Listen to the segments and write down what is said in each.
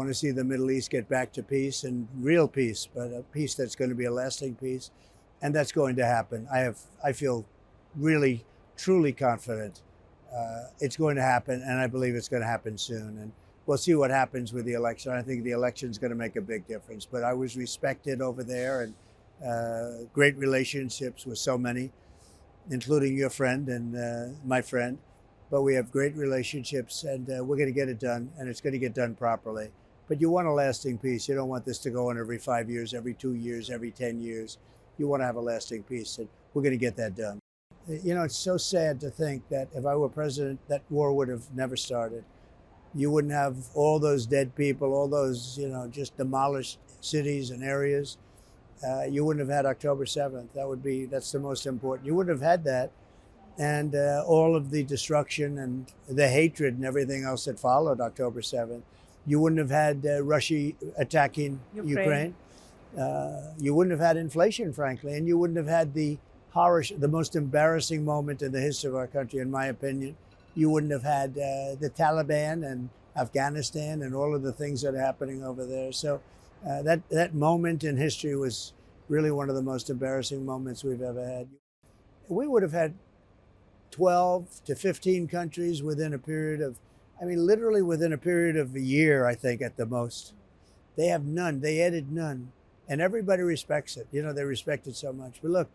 want to see the Middle East get back to peace and real peace, but a peace that's going to be a lasting peace. And that's going to happen. I feel really, truly confident it's going to happen, and I believe it's going to happen soon. And we'll see what happens with the election. I think the election is going to make a big difference. But I was respected over there, and great relationships with so many, including your friend and my friend. But we have great relationships, and we're going to get it done, and it's going to get done properly. But you want a lasting peace. You don't want this to go on every 5 years, every 2 years, every 10 years. You want to have a lasting peace, and we're going to get that done. You know, it's so sad to think that if I were president, that war would have never started. You wouldn't have all those dead people, all those, just demolished cities and areas. You wouldn't have had October 7th. That's the most important. You wouldn't have had that. And all of the destruction and the hatred and everything else that followed October 7th. You wouldn't have had Russia attacking Ukraine. You wouldn't have had inflation, frankly, and you wouldn't have had the most embarrassing moment in the history of our country, in my opinion. You wouldn't have had the Taliban and Afghanistan and all of the things that are happening over there. So that moment in history was really one of the most embarrassing moments we've ever had. We would have had 12 to 15 countries within a period of, literally within a period of a year, I think, at the most. They have none. They added none. And everybody respects it. They respect it so much. But look,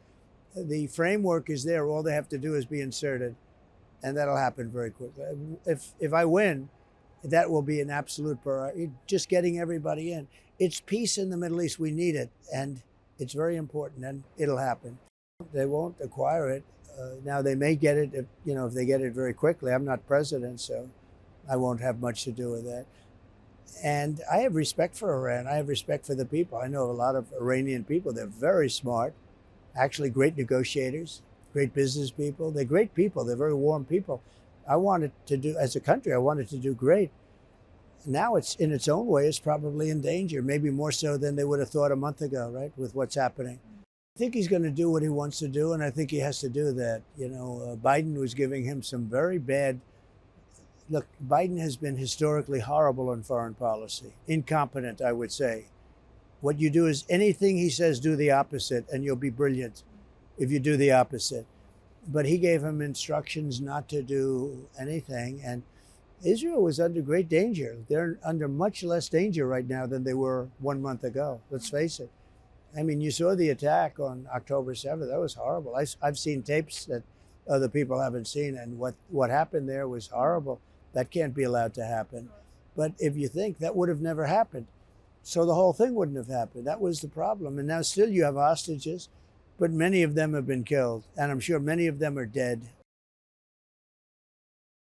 the framework is there. All they have to do is be inserted. And that'll happen very quickly. If I win, that will be an absolute priority. Just getting everybody in. It's peace in the Middle East. We need it. And it's very important. And it'll happen. They won't acquire it. Now, they may get it if they get it very quickly. I'm not president, so I won't have much to do with that. And I have respect for Iran. I have respect for the people. I know a lot of Iranian people. They're very smart, actually great negotiators, great business people. They're great people. They're very warm people. As a country, I wanted to do great. Now it's, in its own way, it's probably in danger, maybe more so than they would have thought a month ago, right, with what's happening. I think he's going to do what he wants to do, and I think he has to do that. Biden was giving him some very bad. Look, Biden has been historically horrible on foreign policy, incompetent, I would say. What you do is anything he says, do the opposite, and you'll be brilliant if you do the opposite. But he gave him instructions not to do anything, and Israel was under great danger. They're under much less danger right now than they were 1 month ago. Let's face it. You saw the attack on October 7th. That was horrible. I've seen tapes that other people haven't seen, and what happened there was horrible. That can't be allowed to happen. But if you think, that would have never happened. So the whole thing wouldn't have happened. That was the problem. And now still you have hostages, but many of them have been killed. And I'm sure many of them are dead.